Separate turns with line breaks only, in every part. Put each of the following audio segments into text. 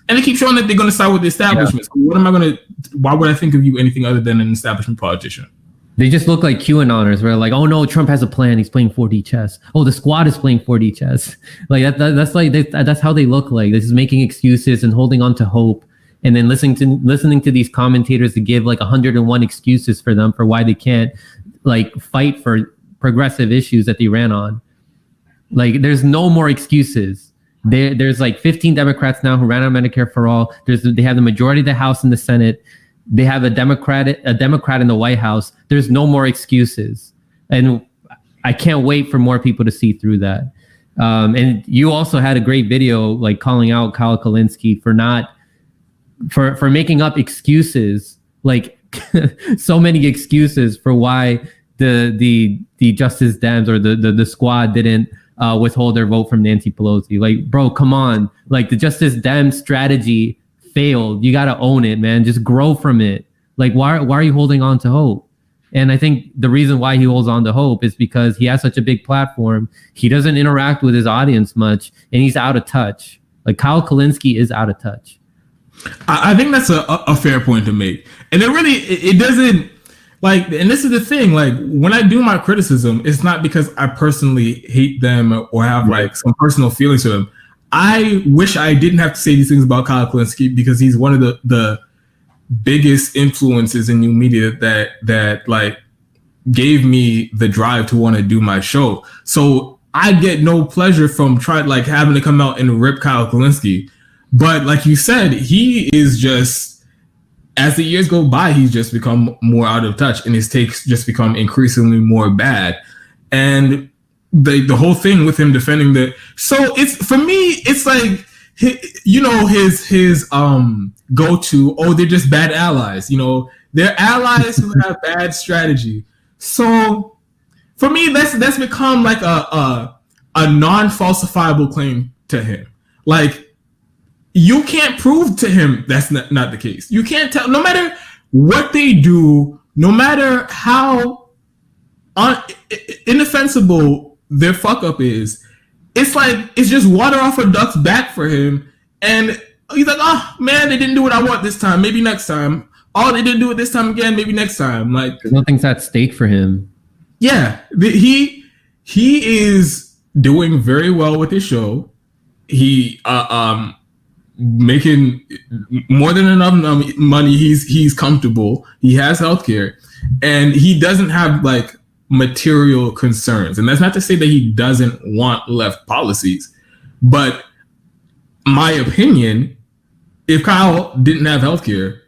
And they keep showing that they're going to side with the establishment. So why would I think of you anything other than an establishment politician?
They just look like QAnoners where like, oh no, Trump has a plan. He's playing 4D chess. Oh, the squad is playing 4D chess. Like that's how they look like. This is making excuses and holding on to hope. And then listening to these commentators to give like 101 excuses for them for why they can't like fight for progressive issues that they ran on. Like there's no more excuses. There's like 15 Democrats now who ran on Medicare for all. They have the majority of the House and the Senate. They have a Democrat in the White House. There's no more excuses. And I can't wait for more people to see through that. And you also had a great video like calling out Kyle Kulinski for making up excuses, like so many excuses for why the Justice Dems or the squad didn't withhold their vote from Nancy Pelosi. Like, bro, come on. Like the Justice Dem strategy failed. You got to own it, man. Just grow from it. Like, why are you holding on to hope? And I think the reason why he holds on to hope is because he has such a big platform. He doesn't interact with his audience much, and he's out of touch. Like Kyle Kulinski is out of touch.
I think that's a fair point to make. And it doesn't, like, and this is the thing, like, when I do my criticism, it's not because I personally hate them or have like some personal feelings for them. I wish I didn't have to say these things about Kyle Kulinski because he's one of the biggest influences in new media that like gave me the drive to want to do my show. So I get no pleasure from having to come out and rip Kyle Kulinski. But like you said, he is just, as the years go by, he's just become more out of touch and his takes just become increasingly more bad. And the whole thing with him defending so it's, for me, it's like, his go-to, they're just bad allies. They're allies who have bad strategy. So for me, that's become like a non-falsifiable claim to him. Like, you can't prove to him that's not the case. You can't tell, no matter what they do, no matter how indefensible their fuck up is, it's like, it's just water off a duck's back for him. And he's like, oh man, they didn't do what I want this time. Maybe next time. Oh, they didn't do it this time again. Maybe next time. Like,
nothing's at stake for him.
Yeah. He is doing very well with his show. He, making more than enough money. He's comfortable. He has healthcare, and he doesn't have like material concerns. And that's not to say that he doesn't want left policies, but my opinion, if Kyle didn't have healthcare,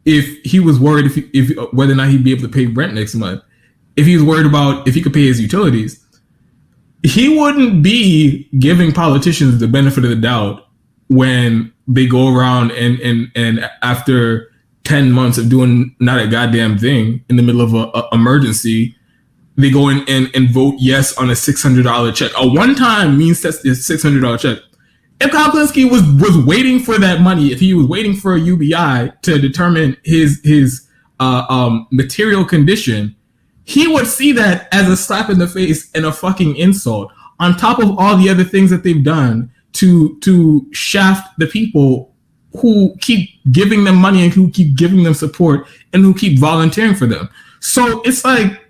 if he was worried if whether or not he'd be able to pay rent next month, if he was worried about if he could pay his utilities, he wouldn't be giving politicians the benefit of the doubt when they go around and after 10 months of doing not a goddamn thing in the middle of a emergency, they go in and vote yes on a $600 check. A one-time means that's a $600 check. If Kyle Kulinski was waiting for that money, if he was waiting for a UBI to determine his material condition, he would see that as a slap in the face and a fucking insult on top of all the other things that they've done to shaft the people who keep giving them money and who keep giving them support and who keep volunteering for them. So it's like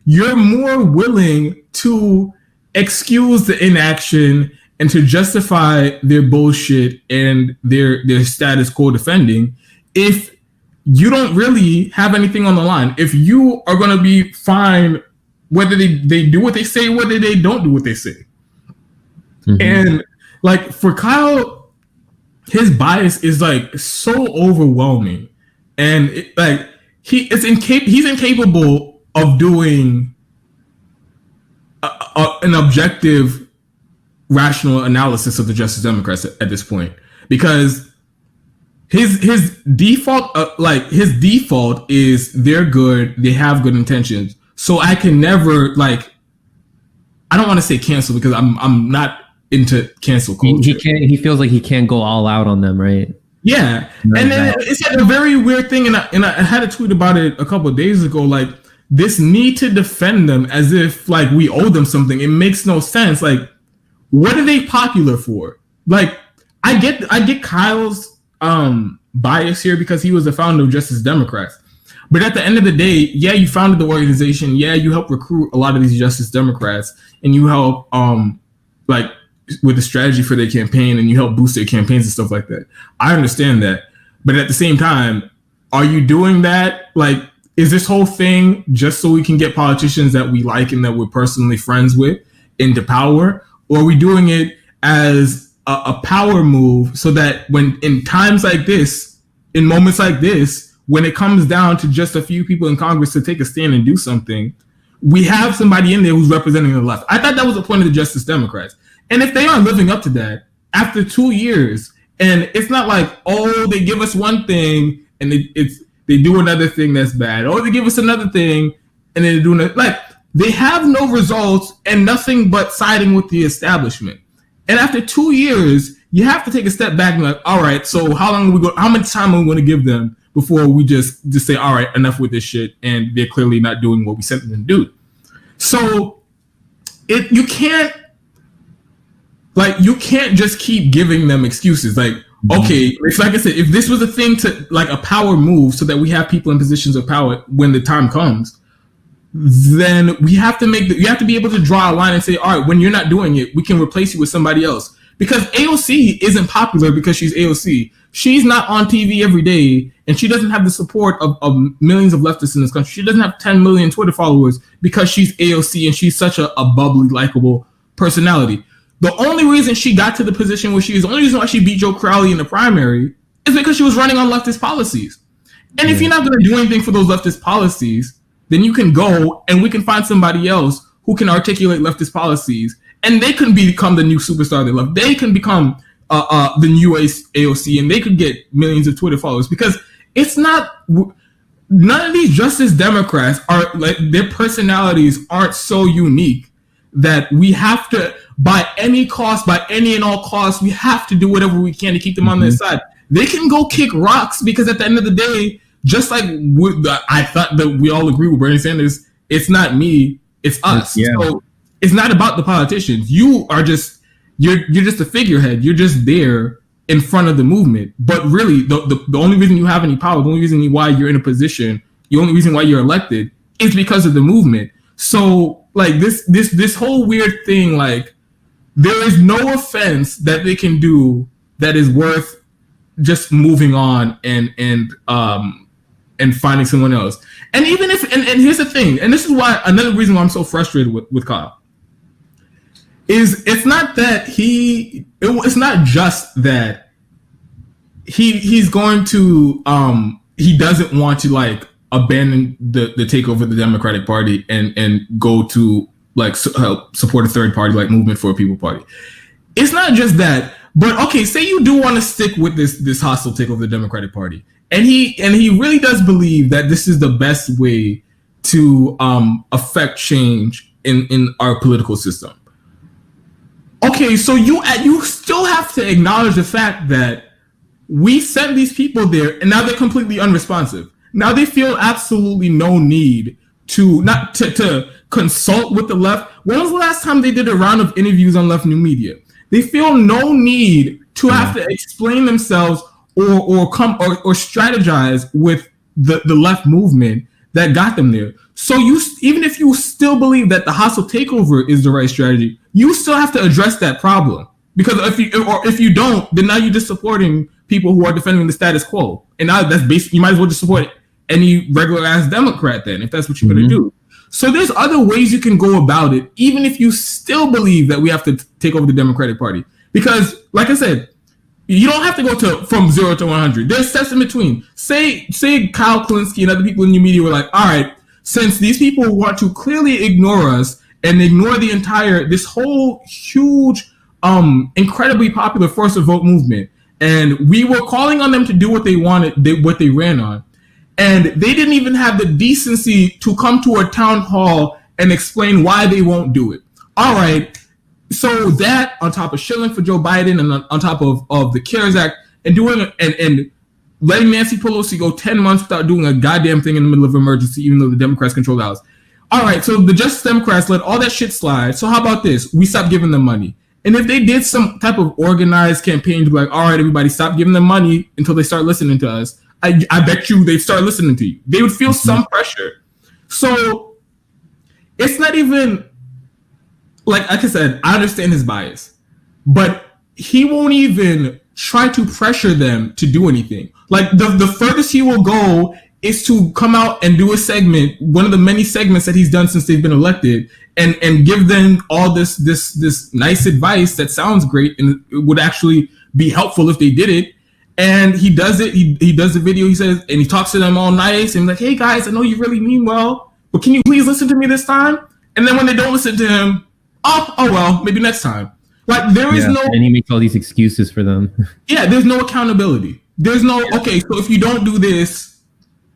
you're more willing to excuse the inaction and to justify their bullshit and their status quo defending if you don't really have anything on the line. If you are going to be fine whether they do what they say, whether they don't do what they say. Mm-hmm. And like for Kyle, his bias is like so overwhelming, and he's incapable of doing an objective, rational analysis of the Justice Democrats at this point, because his default is they're good, they have good intentions. So I can never I don't want to say cancel because I'm not into cancel culture.
He feels like he can't go all out on them, right?
Yeah. And then it's like a very weird thing, and I had a tweet about it a couple of days ago, like this need to defend them as if like we owe them something. It makes no sense. Like, what are they popular for? Like, I get Kyle's bias here because he was the founder of Justice Democrats. But at the end of the day, yeah, you founded the organization. Yeah, you helped recruit a lot of these Justice Democrats, and you help like with the strategy for their campaign, and you help boost their campaigns and stuff like that. I understand that, but at the same time, are you doing that? Like, is this whole thing just so we can get politicians that we like and that we're personally friends with into power, or are we doing it as a power move so that when in times like this, in moments like this, when it comes down to just a few people in Congress to take a stand and do something, we have somebody in there who's representing the left? I thought that was the point of the Justice Democrats. And if they aren't living up to that after 2 years, and it's not like, oh, they give us one thing and they do another thing that's bad, or they give us another thing and then they do another, like, they have no results and nothing but siding with the establishment. And after 2 years, you have to take a step back and be like, all right, so how much time are we going to give them before we just say, all right, enough with this shit, and they're clearly not doing what we sent them to do. So you can't just keep giving them excuses. Like, okay, it's like I said, if this was a thing to like a power move so that we have people in positions of power when the time comes, then you have to be able to draw a line and say, all right, when you're not doing it, we can replace you with somebody else. Because AOC isn't popular because she's AOC. She's not on TV every day, and she doesn't have the support of millions of leftists in this country. She doesn't have 10 million Twitter followers because she's AOC and she's such a bubbly, likable personality. The only reason she got to the position where she is, the only reason why she beat Joe Crowley in the primary is because she was running on leftist policies. And if you're not going to do anything for those leftist policies, then you can go and we can find somebody else who can articulate leftist policies, and they can become the new superstar they love. They can become the new AOC, and they could get millions of Twitter followers, because it's not, none of these Justice Democrats are like, their personalities aren't so unique that we have to, by any cost, by any and all costs, we have to do whatever we can to keep them on their side. They can go kick rocks, because at the end of the day, just like I thought that we all agree with Bernie Sanders, it's not me, it's us. Yeah. So it's not about the politicians. You are just, you're just a figurehead. You're just there in front of the movement. But really, the only reason you have any power, the only reason why you're in a position, the only reason why you're elected is because of the movement. So like this whole weird thing, like, there is no offense that they can do that is worth just moving on and finding someone else. And even if, and here's the thing, and this is why, another reason why I'm so frustrated with Kyle, is it's not that it's not just that he's going to, he doesn't want to like abandon the takeover of the Democratic Party and go to like help support a third party like Movement for a People Party. It's not just that, but okay, say you do want to stick with this hostile takeover of the Democratic Party, and he really does believe that this is the best way to affect change in our political system. Okay, so you still have to acknowledge the fact that we sent these people there, and now they're completely unresponsive. Now they feel absolutely no need to consult with the left. When was the last time they did a round of interviews on left new media? They feel no need to have to explain themselves or strategize with the left movement that got them there. So even if you still believe that the hostile takeover is the right strategy, you still have to address that problem. Because if you don't, then now you're just supporting people who are defending the status quo. And now that's basically, you might as well just support any regular ass Democrat then, if that's what you're going to do. So there's other ways you can go about it, even if you still believe that we have to take over the Democratic Party. Because, like I said, you don't have to go from 0 to 100. There's steps in between. Say Kyle Kulinski and other people in your media were like, all right, since these people want to clearly ignore us and ignore this whole huge, incredibly popular force of vote movement, and we were calling on them to do what they wanted, what they ran on, and they didn't even have the decency to come to a town hall and explain why they won't do it. All right. So that, on top of shilling for Joe Biden, and on top of the CARES Act, and doing and letting Nancy Pelosi go 10 months without doing a goddamn thing in the middle of emergency, even though the Democrats control the House. All right, so the Justice Democrats let all that shit slide. So how about this? We stop giving them money. And if they did some type of organized campaign to be like, all right, everybody, stop giving them money until they start listening to us, I bet you they'd start listening to you. They would feel some pressure. So it's not even, like I said, I understand his bias, but he won't even try to pressure them to do anything. Like the furthest he will go is to come out and do a segment, one of the many segments that he's done since they've been elected, and give them all this nice advice that sounds great and it would actually be helpful if they did it. And he does it. He does the video. He says, and he talks to them all nice and like, hey guys, I know you really mean well, but can you please listen to me this time? And then when they don't listen to him, oh well, maybe next time. Like there is no.
And he makes all these excuses for them.
Yeah, there's no accountability. There's no okay. So if you don't do this,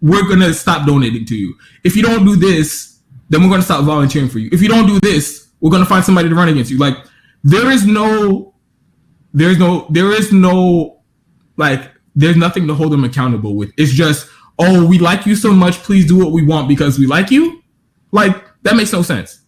we're gonna stop donating to you. If you don't do this, then we're gonna stop volunteering for you. If you don't do this, we're gonna find somebody to run against you. Like there's nothing to hold them accountable with. It's just, oh, we like you so much, please do what we want because we like you. Like that makes no sense.